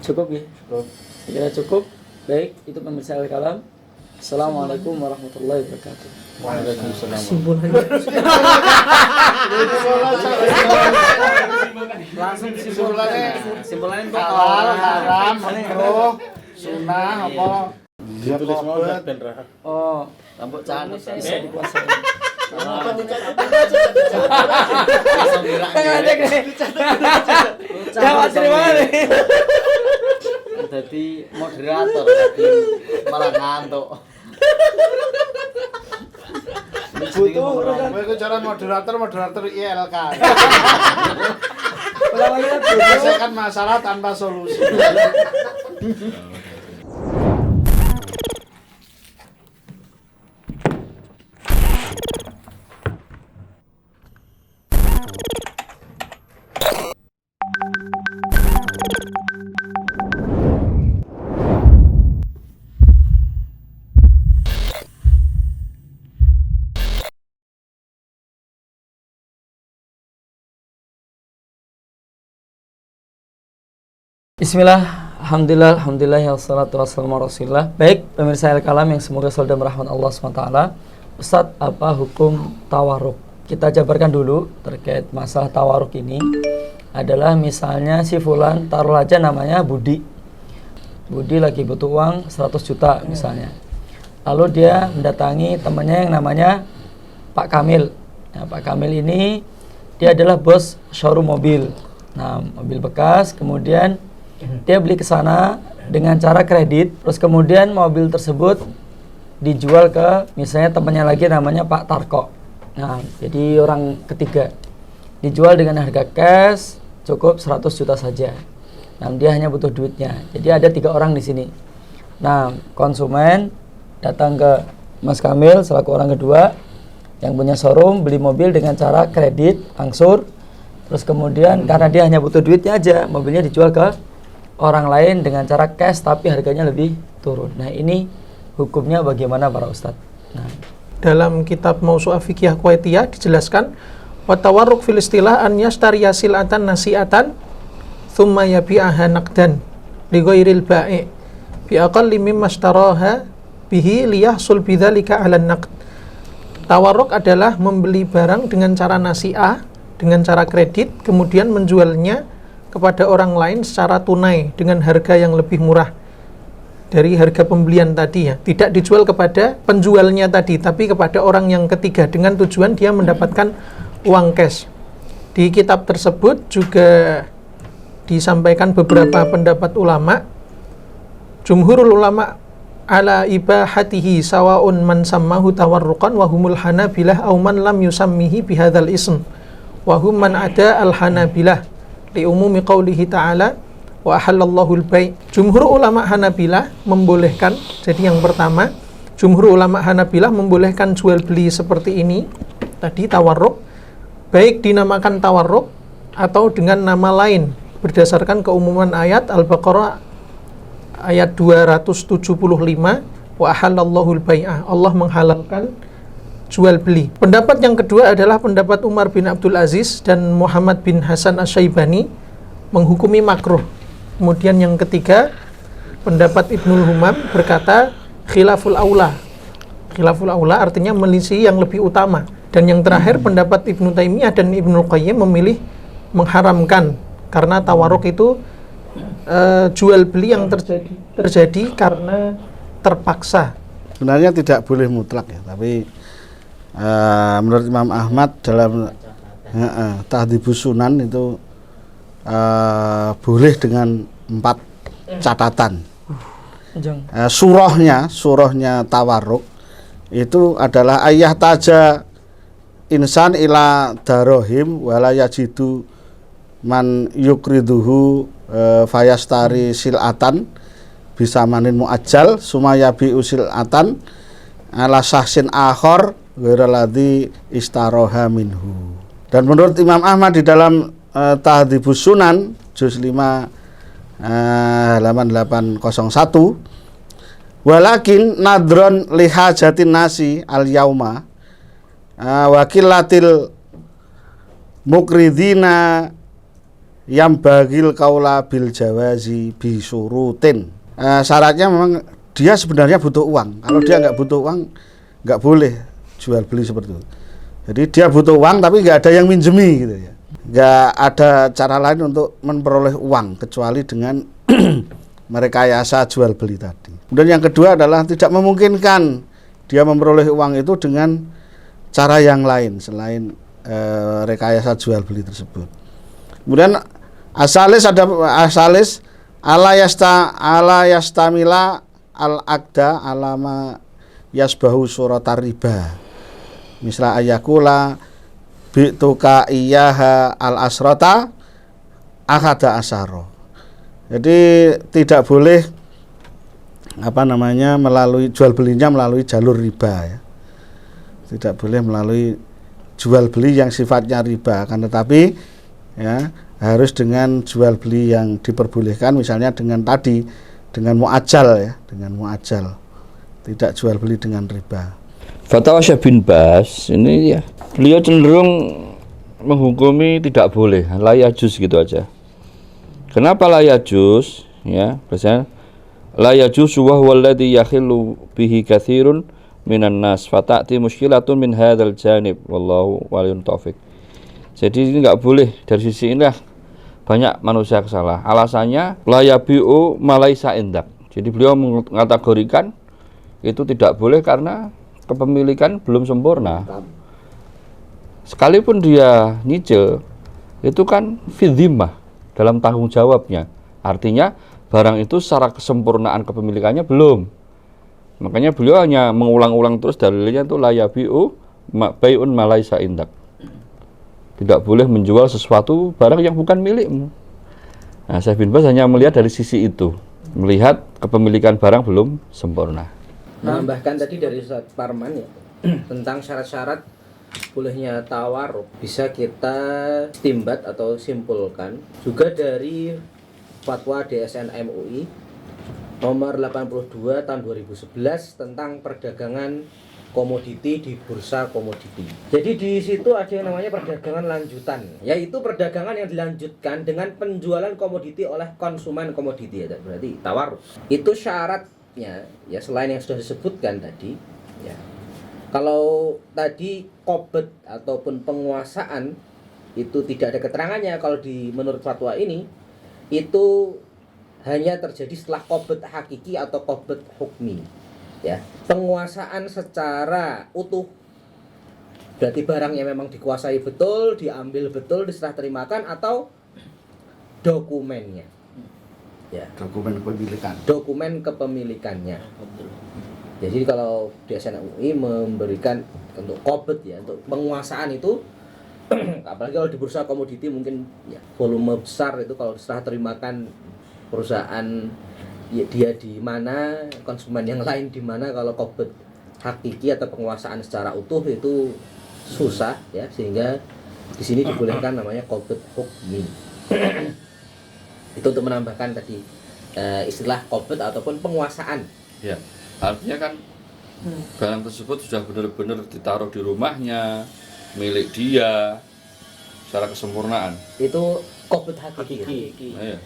Cukup ya? Cukup. Kira cukup. Baik, itu pemirsa Al-Kalam. Assalamualaikum warahmatullahi wabarakatuh. Waalaikumsalam. Langsung simpulannya kok Halal, haram, makruh, sunah apa? Dia Tulis mau kopet. ben rahat. Oh, rambut cahat bisa dikuasai. Jawab terima kasih. Jadi moderator tadi malah ngantuk. Butuh kowe ku cara moderator ILK. Menyelesaikan masalah tanpa solusi. Bismillah, alhamdulillah, wassalatu wassalamu ala rasulillah. Baik, pemirsa Al-Kalam yang semoga selalu dalam rahmat Allah SWT. Ustadz, apa hukum tawarruk? Kita jabarkan dulu terkait masalah tawarruk ini. Adalah misalnya si fulan, taruh aja namanya Budi. Budi lagi butuh uang 100 juta misalnya. Lalu dia mendatangi temannya yang namanya Pak Kamil. Nah, Pak Kamil ini dia adalah bos showroom mobil. Nah, mobil bekas, kemudian dia beli ke sana dengan cara kredit, terus kemudian mobil tersebut dijual ke misalnya temannya lagi namanya Pak Tarko. Nah, jadi orang ketiga dijual dengan harga cash cukup 100 juta saja. Nah, dia hanya butuh duitnya. Jadi ada 3 orang di sini. Nah, konsumen datang ke Mas Kamil selaku orang kedua yang punya showroom, beli mobil dengan cara kredit angsur. Terus kemudian karena dia hanya butuh duitnya aja, mobilnya dijual ke orang lain dengan cara cash tapi harganya lebih turun. Nah, ini hukumnya bagaimana para ustadz? Nah, dalam kitab Mausu'ah Fiqhiyah Kuwaitiyah dijelaskan wa tawarruk fil istilah an yashtariya sil'atan nasi'atan thumma yabi'aha naqdan li ghairil ba'i bi aqalli mimma ishtaraha bihi liyahsul bidzalika 'ala naqd. Tawarruk adalah membeli barang dengan cara nasi'ah, dengan cara kredit, kemudian menjualnya kepada orang lain secara tunai dengan harga yang lebih murah dari harga pembelian tadi ya. Tidak dijual kepada penjualnya tadi, tapi kepada orang yang ketiga dengan tujuan dia mendapatkan uang cash. Di kitab tersebut juga disampaikan beberapa pendapat ulama. Jumhurul ulama ala ibahatihi sawaun man sammahu tawarruqan wa humul hanabilah aw man lam yusammihi bihadzal ism wa hum man ada al hanabilah li umumi qaulihi ta'ala wa ahallallahu al-bai'. Jumhur ulama Hanabilah membolehkan, jadi yang pertama, jumhur ulama Hanabilah membolehkan jual beli seperti ini, tadi tawarruk, baik dinamakan tawarruk atau dengan nama lain berdasarkan keumuman ayat Al-Baqarah ayat 275 wa ahallallahu al-bai'ah. Allah menghalalkan jual beli. Pendapat yang kedua adalah pendapat Umar bin Abdul Aziz dan Muhammad bin Hasan Asy-Syaibani menghukumi makruh. Kemudian yang ketiga, pendapat Ibnul Humam berkata khilaful aula. Khilaful aula artinya melisih yang lebih utama. Dan yang terakhir pendapat Ibnu Taimiyah dan Ibnu Qayyim memilih mengharamkan karena tawarruk itu jual beli yang terjadi karena terpaksa. Sebenarnya tidak boleh mutlak ya, tapi menurut Imam Ahmad dalam Tahdhibus Sunan itu boleh dengan 4 catatan. Surahnya tawarruk itu adalah ayah taja insan ila darohim wala yajidu man yukriduhu fayastari silatan bisa manin muajjal sumayabi usilatan ala sahsin akhor ghairalladzi istaroha minhu. Dan menurut Imam Ahmad di dalam Tahdhibus Sunan juz 5 halaman 801 walakin nadron lihajatin nasi al yauma wakilatil mukridina yang bagil kaula bil jawazi bisurutin. Syaratnya memang dia sebenarnya butuh uang. Kalau dia nggak butuh uang, nggak boleh jual beli seperti itu. Jadi dia butuh uang tapi nggak ada yang minjemi gitu ya. Nggak ada cara lain untuk memperoleh uang kecuali dengan merekayasa jual beli tadi. Kemudian yang kedua adalah tidak memungkinkan dia memperoleh uang itu dengan cara yang lain selain rekayasa jual beli tersebut. Kemudian asalis ala yastamila al akda alama yasbahu suratar riba. Misal ayakula bi'tuka iyaha al asrota akhada asaro. Jadi tidak boleh melalui jual belinya melalui jalur riba ya. Tidak boleh melalui jual beli yang sifatnya riba, akan tetapi ya harus dengan jual beli yang diperbolehkan, misalnya dengan muajjal ya, dengan muajjal. Tidak jual beli dengan riba. Fatwa Syekh bin Baz ini ya, beliau cenderung menghukumi tidak boleh, la yajuz gitu aja. Kenapa la yajuz? Ya, biasanya la yajuz wa huwa alladhi yakhillu bihi katsirun minan nas fatati mushkilatun min hadzal janib wallahu waliyun taufik. Jadi ini enggak boleh, dari sisi inilah banyak manusia kesalah. Alasannya la yabi'u malaisa indak. Jadi beliau mengategorikan itu tidak boleh karena kepemilikan belum sempurna. Sekalipun dia nyicil, itu kan fidzimah, dalam tanggung jawabnya. Artinya barang itu secara kesempurnaan kepemilikannya belum. Makanya beliau hanya mengulang-ulang terus dalilnya itu la yabi'u bai'un malaisa indak. Tidak boleh menjual sesuatu barang yang bukan milikmu. Nah, Syekh bin Baz hanya melihat dari sisi itu, melihat kepemilikan barang belum sempurna. Menambahkan tadi dari Ustaz Parman ya, tentang syarat-syarat bolehnya tawarruk, bisa kita istimbat atau simpulkan juga dari fatwa DSN MUI nomor 82 tahun 2011 tentang perdagangan komoditi di bursa komoditi. Jadi di situ ada yang namanya perdagangan lanjutan, yaitu perdagangan yang dilanjutkan dengan penjualan komoditi oleh konsumen komoditi ya, berarti tawarruk. Itu syaratnya ya selain yang sudah disebutkan tadi ya. Kalau tadi qobd ataupun penguasaan itu tidak ada keterangannya, kalau menurut fatwa ini itu hanya terjadi setelah qobd hakiki atau qobd hukmi. Ya, penguasaan secara utuh berarti barangnya memang dikuasai betul, diambil betul, diserah terimakan, atau dokumennya. Ya, dokumen kepemilikannya. Jadi kalau DSN MUI memberikan untuk qobd ya, untuk penguasaan itu apalagi kalau di bursa komoditi mungkin ya volume besar itu, kalau diserah terimakan perusahaan ya, dia di mana, konsumen yang lain di mana, kalau qobd hakiki atau penguasaan secara utuh itu susah ya, sehingga di sini dibolehkan namanya qobd hukmi. Itu untuk menambahkan tadi istilah qobd ataupun penguasaan. Ya, artinya kan barang tersebut sudah benar-benar ditaruh di rumahnya, milik dia secara kesempurnaan. Itu qobd hakiki. Nah, ya.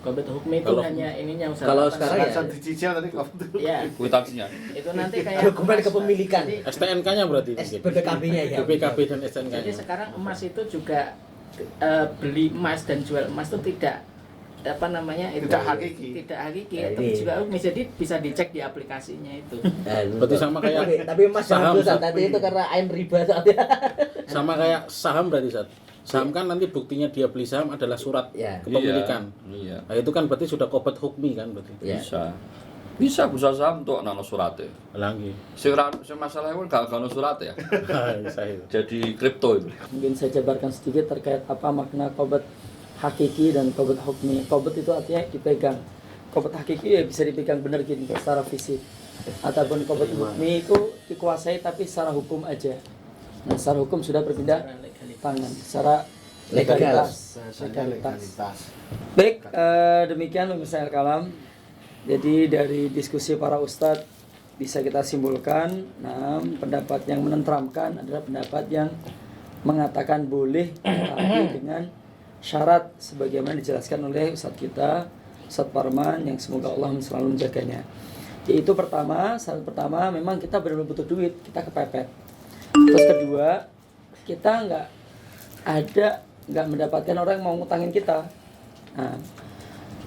Qobd hukmi itu hanya ininya Ustaz. Kalau sekarang ya dicicil tadi ya, Kwitansinya. itu nanti kayak dokumen kepemilikan. STNK-nya berarti mungkin. BPKB-nya ya. BPKB dan STNK-nya. jadi sekarang emas itu juga beli emas dan jual emas itu tidak apa namanya itu Tidak hakiki. tidak hakiki Jadi- itu juga hukmi, jadi bisa dicek di aplikasinya itu. Berarti sama kayak tapi emas jangan saham, dulu saat Ustaz. tadi itu karena ain riba saatnya. sama kayak saham berarti Ustaz. Saham kan nanti buktinya dia beli saham adalah surat Ya. kepemilikan. Iya. Nah, itu kan berarti sudah qobd hukmi kan berarti. Ya. Bisa bursa saham untuk nano surate. Lagi. Sing masalah kan gak ono surate ya. Bisa itu. Jadi kripto itu. Mungkin saya jabarkan sedikit terkait apa makna qobd hakiki dan qobd hukmi. Qobd itu artinya dipegang. Qobd hakiki ya bisa dipegang benar gini secara fisik. Ataupun qobd hukmi itu dikuasai tapi secara hukum aja. Nah, secara hukum sudah berpindah tangan secara legalitas. Baik, demikian pemirsa Al-Kalam. Jadi dari diskusi para ustadz bisa kita simpulkan, pendapat yang menenteramkan adalah pendapat yang mengatakan boleh tapi dengan syarat sebagaimana dijelaskan oleh Ustadz kita, Ustadz Parman, yang semoga Allah selalu menjaganya. Yaitu pertama, syarat pertama memang kita benar-benar butuh duit, kita kepepet. Terus kedua, kita nggak mendapatkan orang yang mau ngutangin kita. Nah,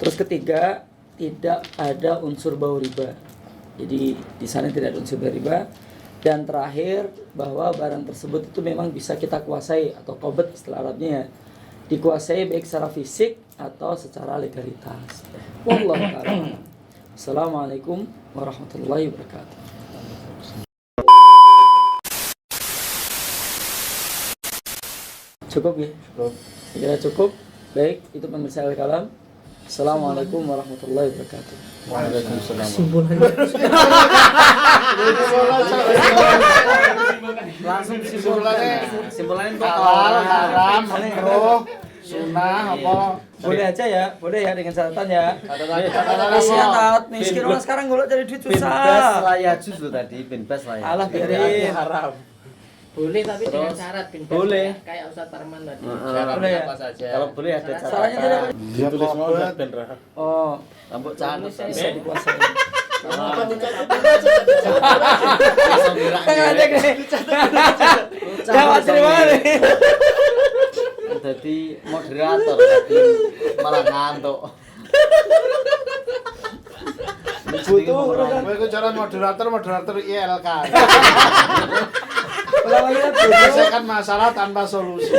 terus ketiga, tidak ada unsur bau riba. Jadi di sana tidak ada unsur bau riba. Dan terakhir, bahwa barang tersebut itu memang bisa kita kuasai atau qobet istilah Arabnya ya. Dikuasai baik secara fisik atau secara legalitas. Wallahu a'lam. Assalamualaikum warahmatullahi wabarakatuh. Cukup ya? Cukup. Kira cukup. Baik, itu pemirsa Al-Kalam. Assalamualaikum warahmatullahi wabarakatuh. Waalaikumsalam. Langsung simpulannya kok haram, makruh, sunnah apa? Boleh aja ya, boleh ya dengan catatan ya. Catatan Kasihan taat miskin orang sekarang golek cari duit susah. Layak jus lo tadi, bin bas layak. Alah biarin. Haram. Boleh tapi dengan Terus, syarat bin boleh. kayak Ustadz Parman tadi. Boleh ya. Apa saja. Kalau boleh ada Salahnya tidak. catatan. Ditulis mau ben Rahab. Oh, Rambut cantik. bisa dikuasai. Langsung gerak. Ngajak nih. Jawab terima kasih. Jadi moderator tadi malah ngantuk. Butuh urusan. Kowe iku cara moderator ILK. Ulang lagi lah. Menyelesaikan masalah tanpa solusi.